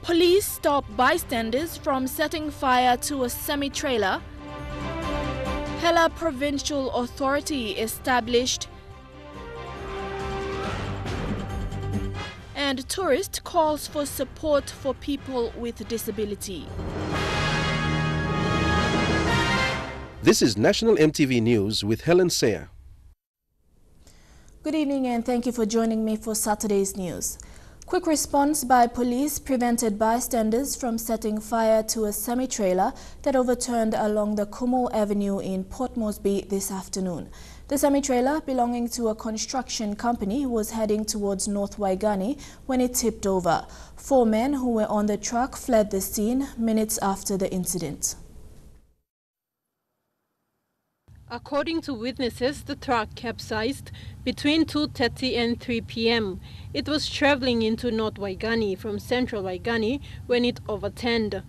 Police stop bystanders from setting fire to a semi-trailer. Hela Provincial Authority established. And tourist calls for support for people with disability. This is National EMTV News with Helen Sayer. Good evening and thank you for joining me for Saturday's news. Quick response by police prevented bystanders from setting fire to a semi-trailer that overturned along the Kumo Avenue in Port Moresby this afternoon. The semi-trailer, belonging to a construction company, was heading towards North Waigani when it tipped over. 4 men who were on the truck fled the scene minutes after the incident. According to witnesses, the truck capsized between 2:30 and 3 p.m. It was traveling into North Waigani from Central Waigani when it overturned.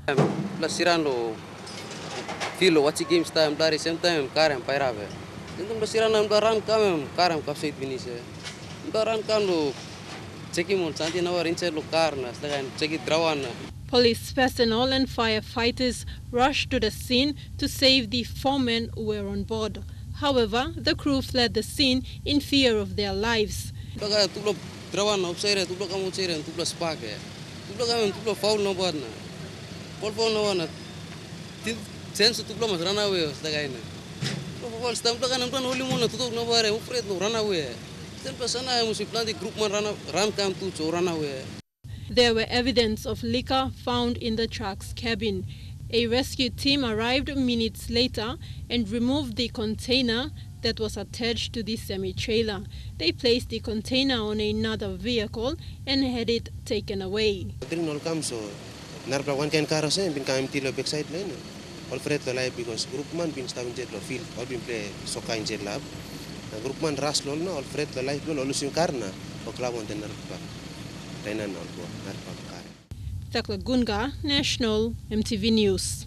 Police personnel and firefighters rushed to the scene to save the 4 men who were on board. However, the crew fled the scene in fear of their lives. There were evidence of liquor found in the truck's cabin. A rescue team arrived minutes later and removed the container that was attached to the semi-trailer. They placed the container on another vehicle and had it taken away. Gunga, National EMTV News.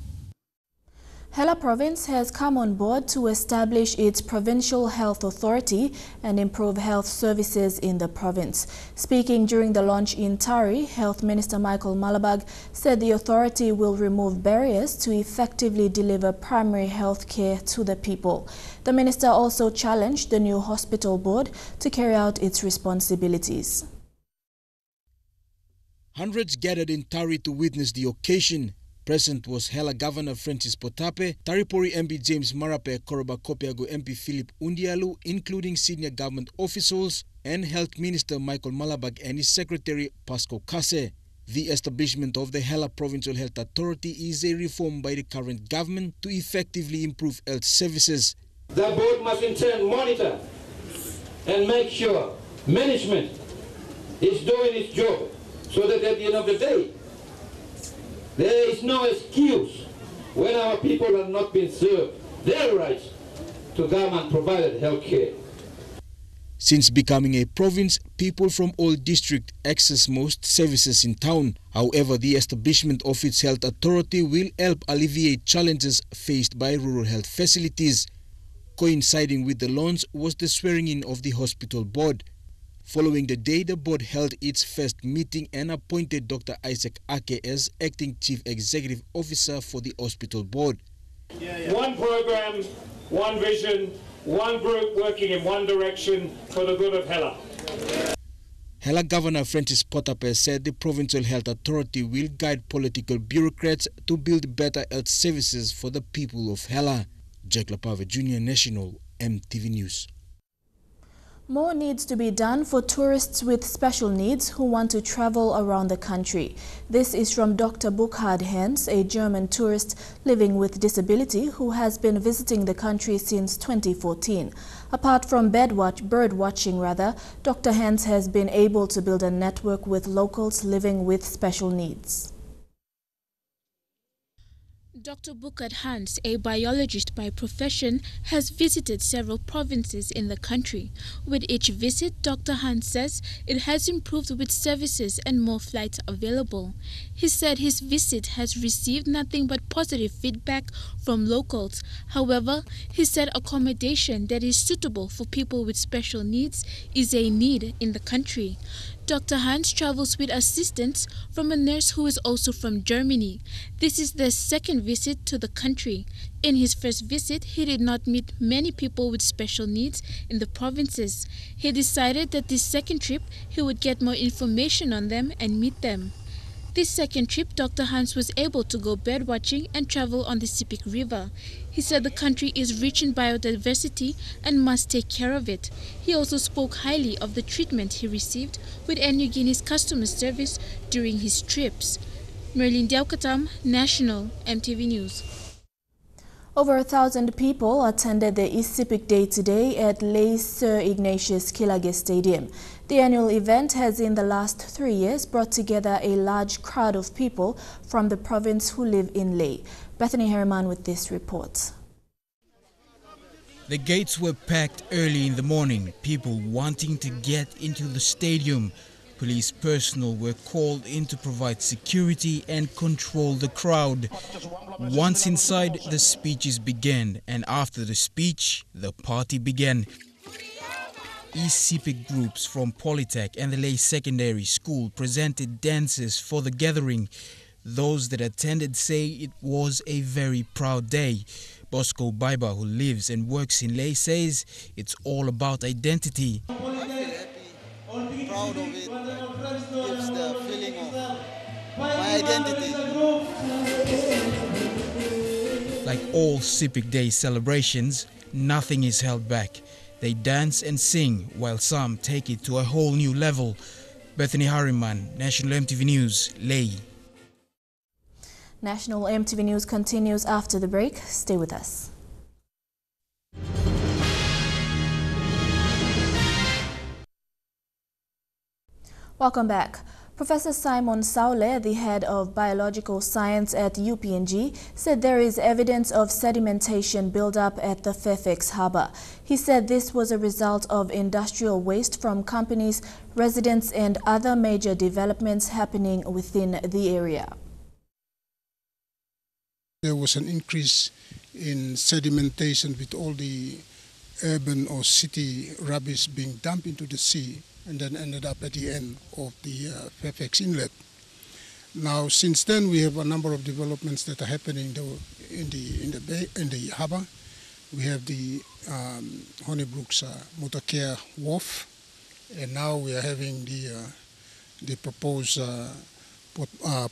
Hela Province has come on board to establish its Provincial Health Authority and improve health services in the province. Speaking during the launch in Tari, Health Minister Michael Malabag said the authority will remove barriers to effectively deliver primary health care to the people. The minister also challenged the new hospital board to carry out its responsibilities. Hundreds gathered in Tari to witness the occasion. Present was Hela Governor Francis Potape, Taripori MP James Marape, Koroba Kopiago MP Philip Undialu, including senior government officials, and Health Minister Michael Malabag and his Secretary Pasco Kase. The establishment of the Hela Provincial Health Authority is a reform by the current government to effectively improve health services. The board must in turn monitor and make sure management is doing its job, so that at the end of the day, there is no excuse when our people are not being served their rights to government-provided health care. Since becoming a province, people from all districts access most services in town. However, the establishment of its health authority will help alleviate challenges faced by rural health facilities. Coinciding with the launch was the swearing-in of the hospital board. Following the day, the board held its first meeting and appointed Dr. Isaac Ake as acting chief executive officer for the hospital board. One program, one vision, one group working in one direction for the good of Hela. Hela Governor Francis Potape said the Provincial Health Authority will guide political bureaucrats to build better health services for the people of Hela. Jack Lapave Jr., National EMTV News. More needs to be done for tourists with special needs who want to travel around the country. This is from Dr. Burkhard Hens, a German tourist living with disability who has been visiting the country since 2014. Apart from bird watching, Dr. Hens has been able to build a network with locals living with special needs. Dr. Bukert Hans, a biologist by profession, has visited several provinces in the country. With each visit, Dr. Hans says it has improved with services and more flights available. He said his visit has received nothing but positive feedback from locals. However, he said accommodation that is suitable for people with special needs is a need in the country. Dr. Hans travels with assistance from a nurse who is also from Germany. This is their second visit to the country. In his first visit, he did not meet many people with special needs in the provinces. He decided that this second trip, he would get more information on them and meet them. This second trip, Dr. Hans was able to go bird watching and travel on the Sepik River. He said the country is rich in biodiversity and must take care of it. He also spoke highly of the treatment he received with Air Niugini's customer service during his trips. Merlin Diaukatam, National EMTV News. Over 1,000 people attended the East Sepik Day today at Lay Sir Ignatius Kilage Stadium. The annual event has in the last 3 years brought together a large crowd of people from the province who live in Lay. Bethany Herman with this report. The gates were packed early in the morning, people wanting to get into the stadium. Police personnel were called in to provide security and control the crowd. Once inside, the speeches began, and after the speech, the party began. East Sepik groups from Polytech and the Lay Secondary School presented dances for the gathering. Those that attended say it was a very proud day. Bosco Baiba, who lives and works in Lay, says it's all about identity. Proud of it, gives the feeling of my identity. Like all Sepik Day celebrations, nothing is held back. They dance and sing, while some take it to a whole new level. Bethany Harriman, National EMTV News, Lay. National EMTV News continues after the break. Stay with us. Welcome back. Professor Simon Saule, the head of biological science at UPNG, said there is evidence of sedimentation buildup at the Fairfax Harbour. He said this was a result of industrial waste from companies, residents and other major developments happening within the area. There was an increase in sedimentation with all the urban or city rubbish being dumped into the sea, and then ended up at the end of the Fairfax Inlet. Now, since then, we have a number of developments that are happening in the harbour. We have the Honeybrooks Motorcare Wharf, and now we are having the proposed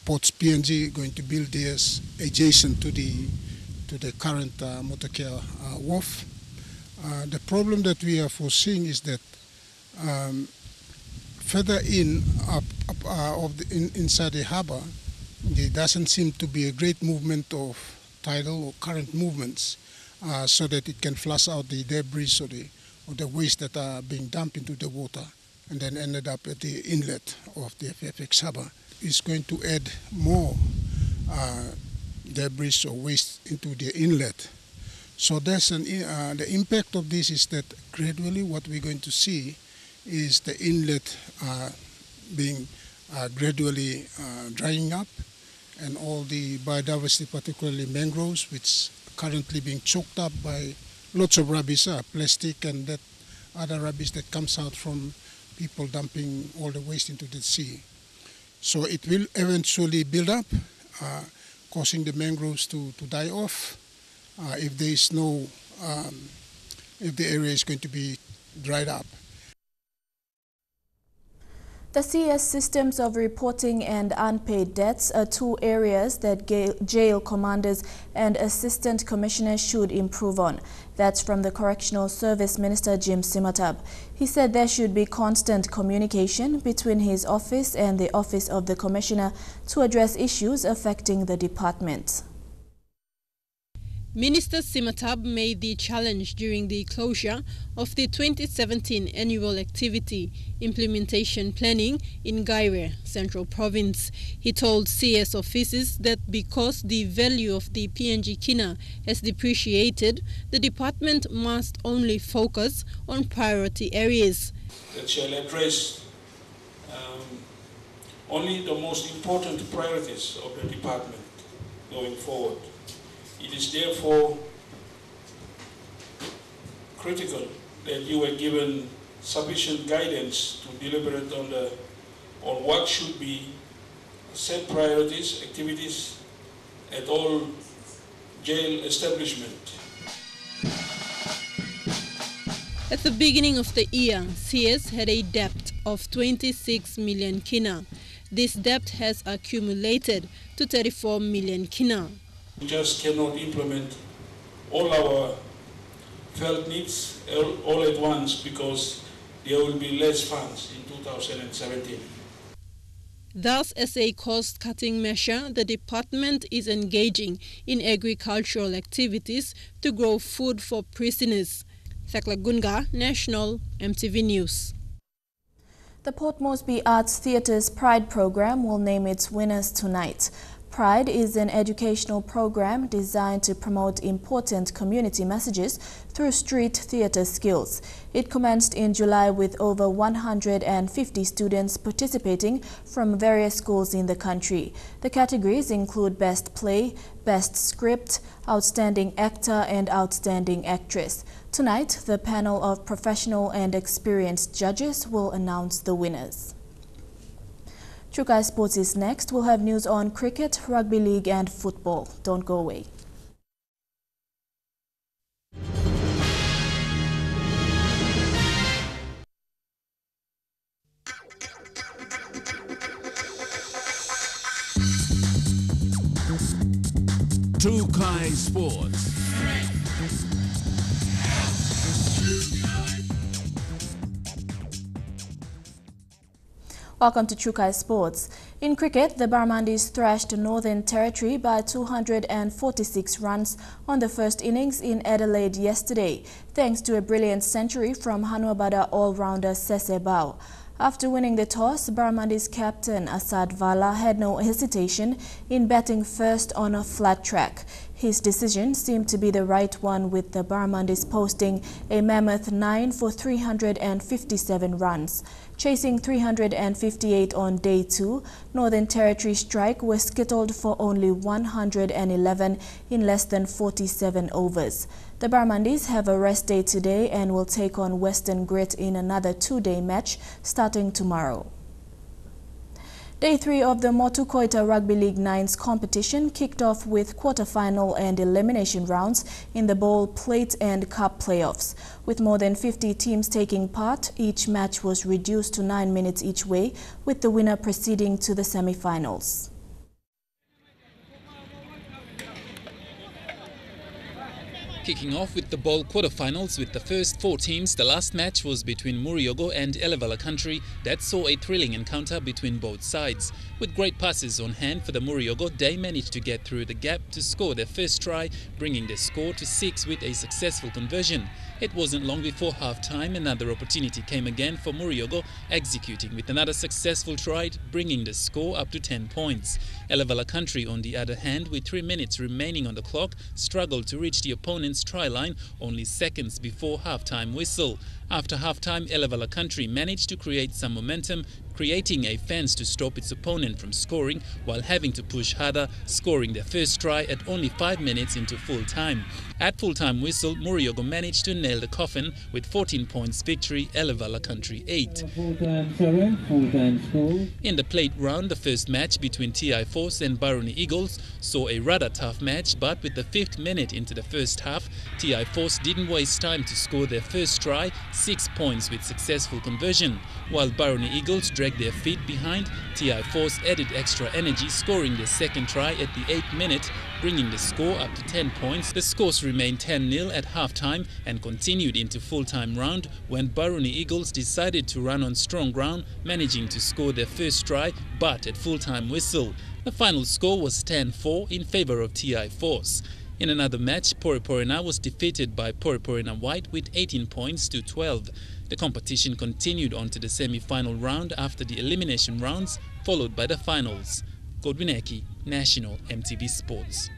Ports PNG going to build theirs adjacent to the current Motorcare Wharf. The problem that we are foreseeing is that further inside the harbour, there doesn't seem to be a great movement of tidal or current movements, so that it can flush out the debris or the waste that are being dumped into the water, and then ended up at the inlet of the Fairfax harbour. It's going to add more debris or waste into the inlet. So there's the impact of this is that gradually what we're going to see is the inlet being gradually drying up, and all the biodiversity, particularly mangroves, which are currently being choked up by lots of rubbish, plastic and that other rubbish that comes out from people dumping all the waste into the sea. So it will eventually build up, causing the mangroves to die off if there is no, if the area is going to be dried up. The CS systems of reporting and unpaid debts are two areas that jail commanders and assistant commissioners should improve on. That's from the Correctional Service Minister Jim Simatab. He said there should be constant communication between his office and the Office of the Commissioner to address issues affecting the department. Minister Simatab made the challenge during the closure of the 2017 annual activity implementation planning in Gaire, Central Province. He told CS officers that because the value of the PNG kina has depreciated, the department must only focus on priority areas. That shall address only the most important priorities of the department going forward. It is therefore critical that you were given sufficient guidance to deliberate on what should be set priorities, activities at all jail establishments. At the beginning of the year, CS had a debt of 26 million kina. This debt has accumulated to 34 million kina. We just cannot implement all our felt needs all at once because there will be less funds in 2017. Thus, as a cost-cutting measure, the department is engaging in agricultural activities to grow food for prisoners. Thakla Gunga, National EMTV News. The Port Moresby Arts Theatre's Pride program will name its winners tonight. Pride is an educational program designed to promote important community messages through street theatre skills. It commenced in July with over 150 students participating from various schools in the country. The categories include Best Play, Best Script, Outstanding Actor and Outstanding Actress. Tonight, the panel of professional and experienced judges will announce the winners. Chukai Sports is next. We'll have news on cricket, rugby league and football. Don't go away. Chukai Sports. Welcome to Chukai Sports. In cricket, the Barramandis thrashed Northern Territory by 246 runs on the first innings in Adelaide yesterday, thanks to a brilliant century from Hanuabada all-rounder Sese Bao. After winning the toss, Barramandis captain Asad Vala had no hesitation in batting first on a flat track. His decision seemed to be the right one, with the Barramandis posting a mammoth 9 for 357 runs. Chasing 358 on day 2, Northern Territory strike was skittled for only 111 in less than 47 overs. The Barramandis have a rest day today and will take on Western Grit in another 2-day match starting tomorrow. Day 3 of the Motu Koita Rugby League 9's competition kicked off with quarter-final and elimination rounds in the Bowl, Plate and Cup playoffs. With more than 50 teams taking part, each match was reduced to 9 minutes each way, with the winner proceeding to the semi-finals. Kicking off with the Bowl quarterfinals with the first 4 teams, the last match was between Muriogo and Elevala Country that saw a thrilling encounter between both sides. With great passes on hand for the Muriogo, they managed to get through the gap to score their first try, bringing the score to 6 with a successful conversion. It wasn't long before half-time another opportunity came again for Muriogo, executing with another successful try, bringing the score up to 10 points. Elevala Country, on the other hand, with 3 minutes remaining on the clock, struggled to reach the opponent's try line only seconds before half-time whistle. After half-time, Elevala Country managed to create some momentum, creating a fence to stop its opponent from scoring while having to push harder, scoring their first try at only 5 minutes into full-time. At full-time whistle, Muriogo managed to nail the coffin with 14 points victory, Elevala Country 8. In the plate round, the first match between TI Force and Baroni Eagles saw a rather tough match, but with the 5th minute into the first half, TI Force didn't waste time to score their first try, 6 points with successful conversion. While Baroni Eagles dragged their feet behind, TI Force added extra energy, scoring their second try at the 8th minute, bringing the score up to 10 points. The scores remained 10-0 at half-time and continued into full-time round when Baroni Eagles decided to run on strong ground, managing to score their first try, but at full-time whistle. The final score was 10-4 in favor of TI Force. In another match, Poriporina was defeated by Poriporina White with 18 points to 12. The competition continued on to the semi-final round after the elimination rounds, followed by the finals. Godwin Eki, National EMTV Sports.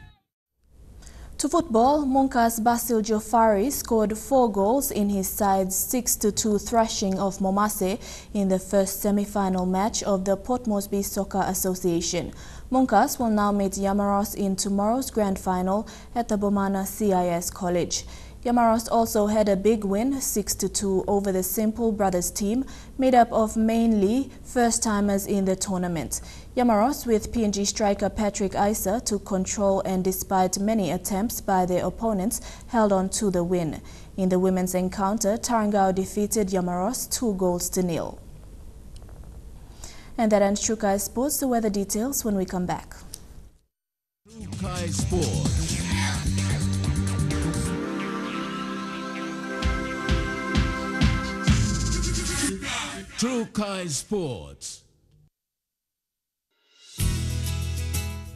To football, Munka's Basil Jofari scored 4 goals in his side's 6-2 thrashing of Momase in the first semi-final match of the Port Moresby Soccer Association. Munkas will now meet Yamaros in tomorrow's grand final at the Bomana CIS College. Yamaros also had a big win, 6-2, over the Simple Brothers team, made up of mainly first-timers in the tournament. Yamaros, with PNG striker Patrick Isa, took control and, despite many attempts by their opponents, held on to the win. In the women's encounter, Tarangao defeated Yamaros 2-0. And that ends True Kai Sports. The weather details when we come back. True Kai Sports. True Kai Sports.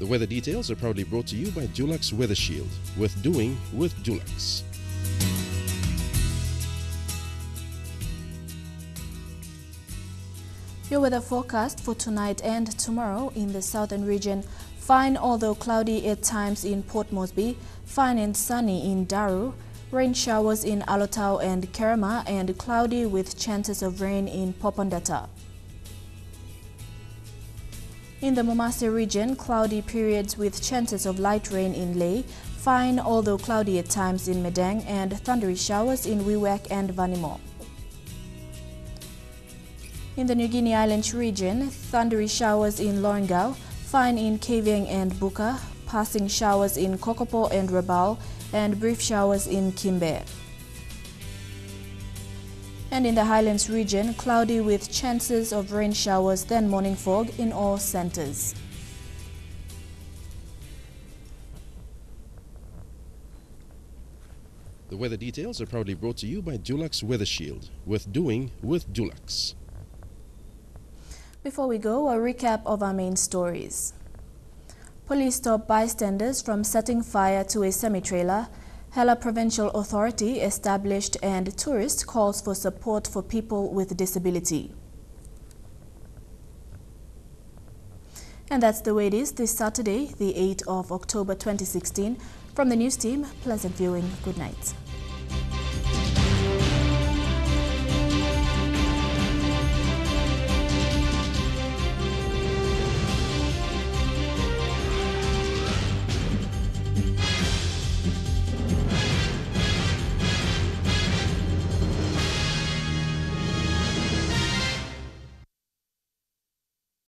The weather details are proudly brought to you by Dulux Weather Shield. Worth doing with Dulux. Your weather forecast for tonight and tomorrow in the southern region: fine although cloudy at times in Port Moresby, fine and sunny in Daru, rain showers in Alotau and Kerema, and cloudy with chances of rain in Popondata. In the Momase region, cloudy periods with chances of light rain in Ley, fine although cloudy at times in Medang, and thundery showers in Wewak and Vanimo. In the New Guinea Islands region, thundery showers in Lorengau, fine in Kavieng and Buka, passing showers in Kokopo and Rabaul, and brief showers in Kimbe. And in the Highlands region, cloudy with chances of rain showers, then morning fog in all centers. The weather details are proudly brought to you by Dulux Weather Shield. Worth doing with Dulux. Before we go, a recap of our main stories. Police stop bystanders from setting fire to a semi-trailer. Hela Provincial Authority established, and tourist calls for support for people with disability. And that's the way it is this Saturday, the 8th of October 2016. From the news team, pleasant viewing. Good night.